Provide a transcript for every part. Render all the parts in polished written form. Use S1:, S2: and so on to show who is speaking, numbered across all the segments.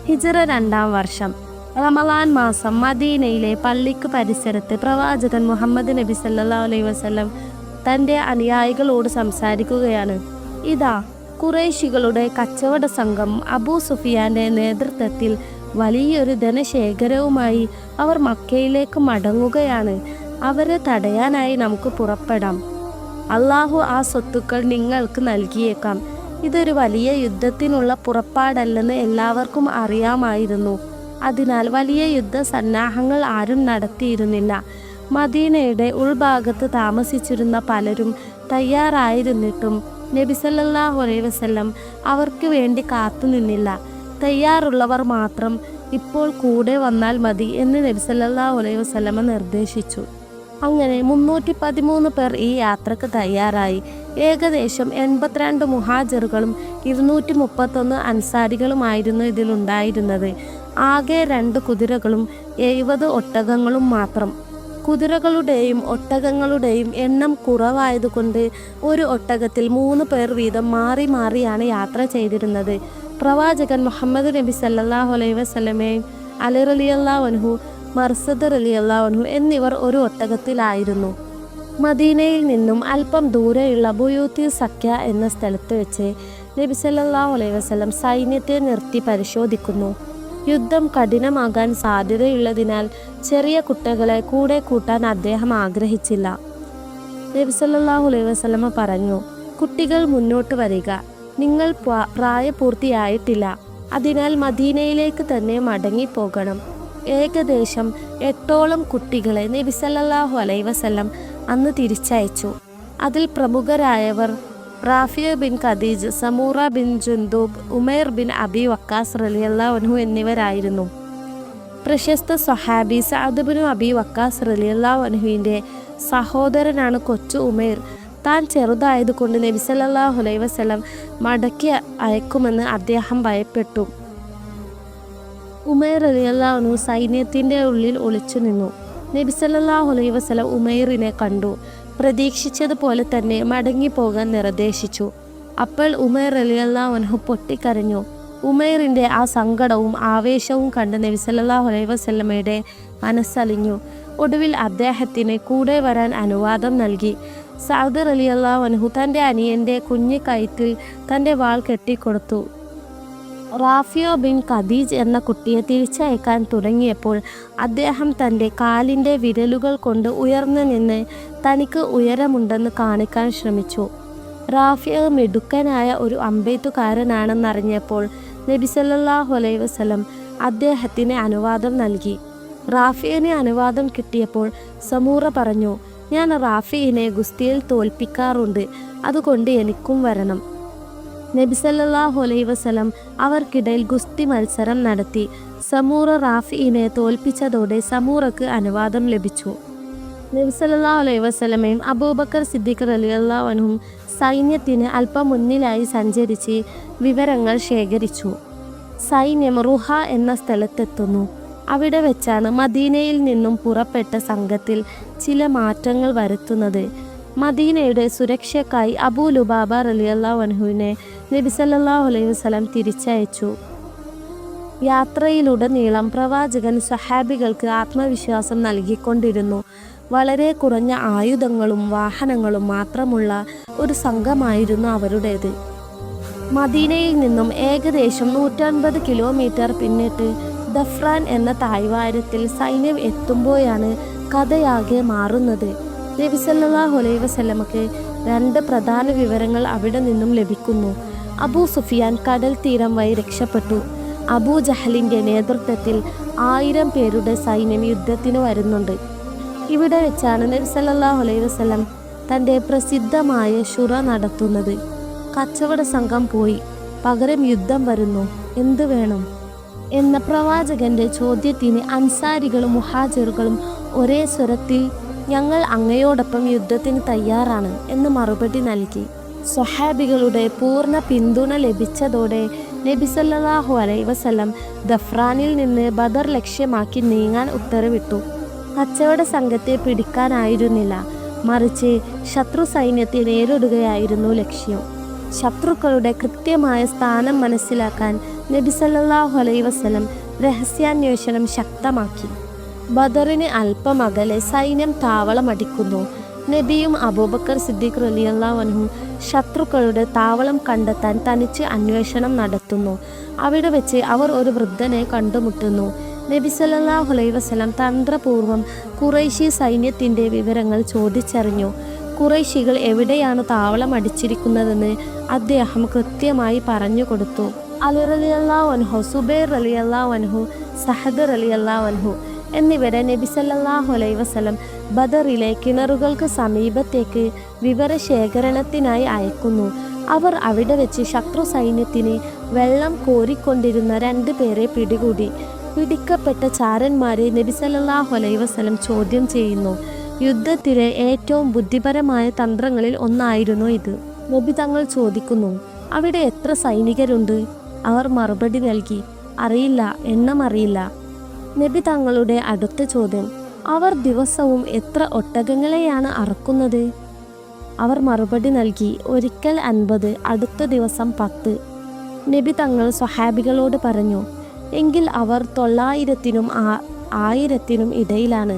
S1: ഹിജ്റ 2-ാം വർഷം റമളാൻ മാസം മദീനയിലെ പള്ളിക്ക് പരിസരത്ത് പ്രവാചകൻ മുഹമ്മദ് നബി സല്ലല്ലാഹു അലൈഹി വസല്ലം തൻ്റെ അനുയായികളോട് സംസാരിക്കുകയാണ്. ഇതാ ഖുറൈശികളുടെ കച്ചവട സംഘം അബൂ സുഫിയാന്റെ നേതൃത്വത്തിൽ വലിയൊരു ധനശേഖരവുമായി അവർ മക്കയിലേക്ക് മടങ്ങുകയാണ്. അവരെ തടയാനായി നമുക്ക് പുറപ്പെടാം. അള്ളാഹു ആ സ്വത്തുക്കൾ നിങ്ങൾക്ക് നൽകിയേക്കാം. ഇതൊരു വലിയ യുദ്ധത്തിനുള്ള പുറപ്പാടല്ലെന്ന് എല്ലാവർക്കും അറിയാമായിരുന്നു. അതിനാൽ വലിയ യുദ്ധസന്നാഹങ്ങൾ ആരും നടത്തിയിരുന്നില്ല. മദീനയുടെ ഉൾഭാഗത്ത് താമസിച്ചിരുന്ന പലരും തയ്യാറായിരുന്നിട്ടും നബി സല്ലല്ലാഹു അലൈഹി വസല്ലം അവർക്ക് വേണ്ടി കാത്തുനിന്നില്ല. തയ്യാറുള്ളവർ മാത്രം ഇപ്പോൾ കൂടെ വന്നാൽ മതി എന്ന് നബി സല്ലല്ലാഹു അലൈഹി വസല്ലമ നിർദ്ദേശിച്ചു. അങ്ങനെ 313 പേർ ഈ യാത്രക്ക് തയ്യാറായി. ഏകദേശം 82 മുഹാജിറുകളും 231 അൻസാരികളുമായിരുന്നു ഇതിലുണ്ടായിരുന്നത്. ആകെ 2 കുതിരകളും 70 ഒട്ടകങ്ങളും മാത്രം. കുതിരകളുടെയും ഒട്ടകങ്ങളുടെയും എണ്ണം കുറവായതുകൊണ്ട് ഒരു ഒട്ടകത്തിൽ 3 പേർ വീതം മാറി മാറിയാണ് യാത്ര ചെയ്തിരുന്നത്. പ്രവാചകൻ മുഹമ്മദ് നബി സല്ലല്ലാഹു അലൈഹി വസല്ലമയും അലി റളിയല്ലാഹു അൻഹു, മർസദ് റളിയല്ലാഹു അൻഹു എന്നിവർ ഒരു ഒട്ടകത്തിലായിരുന്നു. മദീനയിൽ നിന്നും അല്പം ദൂരെയുള്ള ബുയൂത്തി സഖ്യ എന്ന സ്ഥലത്ത് വെച്ച് നബി സല്ലല്ലാഹു അലൈഹി വസല്ലം സൈന്യത്തെ നിർത്തി പരിശോധിക്കുന്നു. യുദ്ധം കഠിനമാകാൻ സാധ്യതയുള്ളതിനാൽ ചെറിയ കുട്ടികളെ കൂടെ കൂട്ടാൻ അദ്ദേഹം ആഗ്രഹിച്ചില്ല. നബി സല്ലല്ലാഹു അലൈഹി വസല്ലമ പറഞ്ഞു, കുട്ടികൾ മുന്നോട്ട് വരിക. നിങ്ങൾ പ്രായപൂർത്തിയായിട്ടില്ല. അതിനാൽ മദീനയിലേക്ക് തന്നെ മടങ്ങിപ്പോകണം. ഏകദേശം 8ഓളം കുട്ടികളെ നബി സല്ലല്ലാഹു അലൈഹി വസല്ലം അന്ന് തിരിച്ചയച്ചു. അതിൽ പ്രമുഖരായവർ Rafiya bin Khadij, Samura bin Jundub, Umair bin Abi Waqqas റളിയല്ലാഹു അൻഹു എന്നിവരായിരുന്നു. പ്രശസ്ത സ്വഹാബി സഅദ് ബിൻ അബി വക്കാസ് റളിയല്ലാഹു അൻഹുവിൻ്റെ സഹോദരനാണ് കൊച്ചു ഉമൈർ. താൻ ചെറുതായതുകൊണ്ട് നബി സല്ലല്ലാഹു അലൈഹി വസല്ലം മടക്കി അയക്കുമെന്ന് അദ്ദേഹം ഭയപ്പെട്ടു. ഉമൈർ റളിയല്ലാഹു അൻഹു സൈന്യത്തിൻ്റെ ഉള്ളിൽ ഒളിച്ചു നിന്നു. നബി സല്ലല്ലാഹു അലൈഹി വസല്ലം ഉമൈറിനെ കണ്ടു. പ്രതീക്ഷിച്ചതുപോലെ തന്നെ മടങ്ങിപ്പോകാൻ നിർദ്ദേശിച്ചു. അപ്പോൾ ഉമൈർ റളിയല്ലാഹു അൻഹു പൊട്ടിക്കരഞ്ഞു. ഉമൈറിൻ്റെ ആ സങ്കടവും ആവേശവും കണ്ട് നബി സല്ലല്ലാഹു അലൈഹി വസല്ലമയുടെ മനസ്സലിഞ്ഞു. ഒടുവിൽ അദ്ദേഹത്തിന് കൂടെ വരാൻ അനുവാദം നൽകി. സഅദ് റളിയല്ലാഹു അൻഹു തൻ്റെ അനിയൻ്റെ കുഞ്ഞു കഴുത്തിൽ തൻ്റെ വാൾ കെട്ടിക്കൊടുത്തു. റാഫിയ ബിൻ ഖദീജ് എന്ന കുട്ടിയെ തിരിച്ചയക്കാൻ തുടങ്ങിയപ്പോൾ അദ്ദേഹം തൻ്റെ കാലിൻ്റെ വിരലുകൾ കൊണ്ട് ഉയർന്നു നിന്ന് തനിക്ക് ഉയരമുണ്ടെന്ന് കാണിക്കാൻ ശ്രമിച്ചു. റാഫിയ മിടുക്കനായ ഒരു അമ്പെയ്ത്തുകാരനാണെന്നറിഞ്ഞപ്പോൾ നബി സല്ലല്ലാഹു അലൈഹി വസല്ലം അദ്ദേഹത്തിന് അനുവാദം നൽകി. റാഫിയന് അനുവാദം കിട്ടിയപ്പോൾ സമൂറ പറഞ്ഞു, ഞാൻ റാഫിയിനെ ഗുസ്തിയിൽ തോൽപ്പിക്കാറുണ്ട്, അതുകൊണ്ട് എനിക്കും വരണം. നബി സല്ലല്ലാഹു അലൈഹി വസല്ലം അവർക്കിടയിൽ ഗുസ്തി മത്സരം നടത്തി. സമൂറ റാഫിയിനെ തോൽപ്പിച്ചതോടെ സമൂറക്ക് അനുവാദം ലഭിച്ചു. നബി സല്ലല്ലാഹു അലൈഹി വസല്ലമയും അബൂബക്കർ സിദ്ദീഖ് റളിയല്ലാഹു അൻഹും സൈന്യത്തിന് അല്പം മുന്നിലായി സഞ്ചരിച്ച് വിവരങ്ങൾ ശേഖരിച്ചു. സൈന്യം റുഹ എന്ന സ്ഥലത്തെത്തുന്നു. അവിടെ വെച്ചാണ് മദീനയിൽ നിന്നും പുറപ്പെട്ട സംഘത്തിൽ ചില മാറ്റങ്ങൾ വരുത്തുന്നത്. മദീനയുടെ സുരക്ഷയ്ക്കായി അബൂ ലുബാബ റളിയല്ലാഹു അൻഹുവിനെ നബി സല്ലല്ലാഹു അലൈഹി വസല്ലം തിരിച്ചയച്ചു. യാത്രയിലുടനീളം പ്രവാചകൻ സ്വഹാബികൾക്ക് ആത്മവിശ്വാസം നൽകിക്കൊണ്ടിരുന്നു. വളരെ കുറഞ്ഞ ആയുധങ്ങളും വാഹനങ്ങളും മാത്രമുള്ള ഒരു സംഘമായിരുന്നു അവരുടേത്. മദീനയിൽ നിന്നും ഏകദേശം 150 കിലോമീറ്റർ പിന്നിട്ട് ദഫ്രാൻ എന്ന താഴ്വാരത്തിൽ സൈന്യം എത്തുമ്പോഴാണ് കഥയാകെ മാറുന്നത്. നബി സല്ലല്ലാഹു അലൈഹി വസല്ലമക്ക് 2 പ്രധാന വിവരങ്ങൾ അവിടെ നിന്നും ലഭിക്കുന്നു. അബൂ സുഫിയാൻ കടൽ തീരം വഴി രക്ഷപ്പെട്ടു. അബൂ ജഹലിൻ്റെ നേതൃത്വത്തിൽ 1000 പേരുടെ സൈന്യം യുദ്ധത്തിന് വരുന്നുണ്ട്. ഇവിടെ വെച്ചാണ് നബി സല്ലല്ലാഹു അലൈഹി വസല്ലം തൻ്റെ പ്രസിദ്ധമായ ശുറ നടത്തുന്നത്. കച്ചവട സംഘം പോയി, പകരം യുദ്ധം വരുന്നു, എന്ത് വേണം എന്ന പ്രവാചകന്റെ ചോദ്യത്തിന് അൻസാരികളും മുഹാജിറുകളും ഒരേ സ്വരത്തിൽ ഞങ്ങൾ അങ്ങയോടൊപ്പം യുദ്ധത്തിന് തയ്യാറാണ് എന്ന് മറുപടി നൽകി. സ്വഹാബികളുടെ പൂർണ്ണ പിന്തുണ ലഭിച്ചതോടെ നബി സല്ലല്ലാഹു അലൈഹി വസല്ലം ദഫ്രാനിൽ നിന്ന് ബദർ ലക്ഷ്യമാക്കി നീങ്ങാൻ ഉത്തരവിട്ടു. കച്ചവട സംഘത്തെ പിടിക്കാനായിരുന്നില്ല, മറിച്ച് ശത്രു സൈന്യത്തെ നേരിടുകയായിരുന്നു ലക്ഷ്യം. ശത്രുക്കളുടെ കൃത്യമായ സ്ഥാനം മനസ്സിലാക്കാൻ നബി സല്ലല്ലാഹു അലൈഹി വസല്ലം രഹസ്യാന്വേഷണം ശക്തമാക്കി. ബദറിന് അല്പം അകലെ സൈന്യം താവളമടിക്കുന്നു. നബിയും അബൂബക്കർ സിദ്ദീഖ് റളിയല്ലാഹു അൻഹു ശത്രുക്കളുടെ താവളം കണ്ടെത്താൻ തനിച്ച് അന്വേഷണം നടത്തുന്നു. അവിടെ വെച്ച് അവർ ഒരു വൃദ്ധനെ കണ്ടുമുട്ടുന്നു. നബി സല്ലല്ലാഹു അലൈഹി വസല്ലം തന്ത്രപൂർവ്വം ഖുറൈശി സൈന്യത്തിൻ്റെ വിവരങ്ങൾ ചോദിച്ചറിഞ്ഞു. ഖുറൈശികൾ എവിടെയാണ് താവളം അടിച്ചിരിക്കുന്നതെന്ന് അദ്ദേഹം കൃത്യമായി പറഞ്ഞു കൊടുത്തു. അലി റളിയല്ലാഹു അൻഹു, സുബൈർ റളിയല്ലാഹു അൻഹു, സഅദ് റളിയല്ലാഹു അൻഹു എന്നിവരെ നബി സല്ലല്ലാഹു അലൈഹി വസല്ലം ബദറിലെ കിണറുകൾക്ക് സമീപത്തേക്ക് വിവരശേഖരണത്തിനായി അയക്കുന്നു. അവർ അവിടെ വെച്ച് ശത്രു സൈന്യത്തിന് വെള്ളം കോരിക്കൊണ്ടിരുന്ന 2 പേരെ പിടികൂടി. പിടിക്കപ്പെട്ട ചാരന്മാരെ നബി സല്ലല്ലാഹു അലൈഹി വസല്ലം ചോദ്യം ചെയ്യുന്നു. യുദ്ധത്തിലെ ഏറ്റവും ബുദ്ധിപരമായ തന്ത്രങ്ങളിൽ ഒന്നായിരുന്നു ഇത്. നബി തങ്ങൾ ചോദിക്കുന്നു, അവിടെ എത്ര സൈനികരുണ്ട്? അവർ മറുപടി നൽകി, അറിയില്ല, എണ്ണം അറിയില്ല. നബി തങ്ങളുടെ അടുത്ത ചോദ്യം, അവർ ദിവസവും എത്ര ഒട്ടകങ്ങളെയാണ് അറക്കുന്നത്? അവർ മറുപടി നൽകി, ഒരിക്കൽ 50, അടുത്ത ദിവസം 10. നബി തങ്ങൾ സ്വഹാബികളോട് പറഞ്ഞു, എങ്കിൽ അവർ 900-നും 1000-നും ഇടയിലാണ്.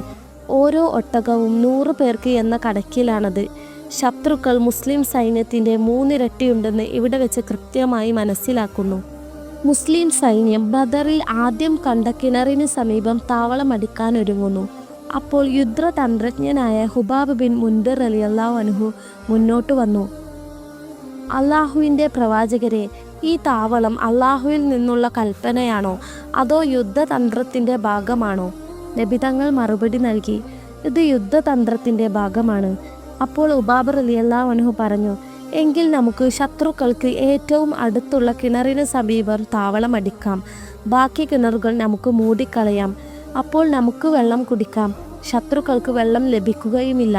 S1: ഓരോ ഒട്ടകവും 100 പേർക്ക് എന്ന കണക്കിലാണത്. ശത്രുക്കൾ മുസ്ലിം സൈന്യത്തിൻ്റെ 3 ഇരട്ടിയുണ്ടെന്ന് ഇവിടെ വെച്ച് കൃത്യമായി മനസ്സിലാക്കുന്നു. മുസ്ലിം സൈന്യം ബദറിൽ ആദ്യം കണ്ട കിണറിന് സമീപം താവളമടിക്കാനൊരുങ്ങുന്നു. അപ്പോൾ യുദ്ധതന്ത്രജ്ഞനായ ഹുബാബ് ബിൻ മുൻദിർ റളിയല്ലാഹു അൻഹു മുന്നോട്ട് വന്നു. അള്ളാഹുവിൻ്റെ പ്രവാചകരെ, ഈ താവളം അള്ളാഹുവിൽ നിന്നുള്ള കൽപ്പനയാണോ അതോ യുദ്ധതന്ത്രത്തിൻ്റെ ഭാഗമാണോ? നബി തങ്ങൾ മറുപടി നൽകി, ഇത് യുദ്ധതന്ത്രത്തിൻ്റെ ഭാഗമാണ്. അപ്പോൾ ഹുബാബ് റളിയല്ലാഹു അൻഹു പറഞ്ഞു, എങ്കിൽ നമുക്ക് ശത്രുക്കൾക്ക് ഏറ്റവും അടുത്തുള്ള കിണറിന് സമീപം താവളമടിക്കാം. ബാക്കി കിണറുകൾ നമുക്ക് മൂടിക്കളയാം. അപ്പോൾ നമുക്ക് വെള്ളം കുടിക്കാം. ശത്രുക്കൾക്ക് വെള്ളം ലഭിക്കുകയുമില്ല.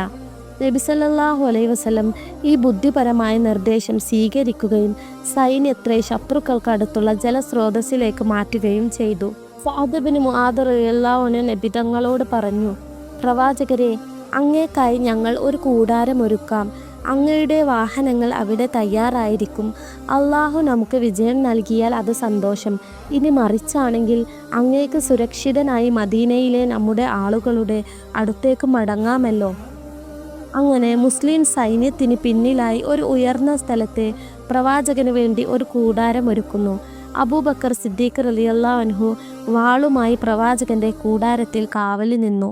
S1: നബി സല്ലല്ലാഹു അലൈഹി വസല്ലം ഈ ബുദ്ധിപരമായ നിർദ്ദേശം സ്വീകരിക്കുകയും സൈന്യത്തെ ശത്രുക്കൾക്ക് അടുത്തുള്ള ജലസ്രോതസ്സിലേക്ക് മാറ്റുകയും ചെയ്തു. സഅദ് ബിൻ മുആദ് റളിയല്ലാഹു അൻഹു നബി തങ്ങളോട് പറഞ്ഞു, പ്രവാചകരെ, അങ്ങേക്കായി ഞങ്ങൾ ഒരു കൂടാരമൊരുക്കാം. അങ്ങയുടെ വാഹനങ്ങൾ അവിടെ തയ്യാറായിരിക്കും. അള്ളാഹു നമുക്ക് വിജയം നൽകിയാൽ അത് സന്തോഷം. ഇനി മറിച്ചാണെങ്കിൽ അങ്ങേക്ക് സുരക്ഷിതനായി മദീനയിലെ നമ്മുടെ ആളുകളുടെ അടുത്തേക്ക് മടങ്ങാമല്ലോ. അങ്ങനെ മുസ്ലിം സൈന്യത്തിന് പിന്നിലായി ഒരു ഉയർന്ന സ്ഥലത്തെ പ്രവാചകന് വേണ്ടി ഒരു കൂടാരമൊരുക്കുന്നു. അബൂബക്കർ സിദ്ദീഖ് റളിയല്ലാഹു അൻഹു വാളുമായി പ്രവാചകന്റെ കൂടാരത്തിൽ കാവലിൽ നിന്നു.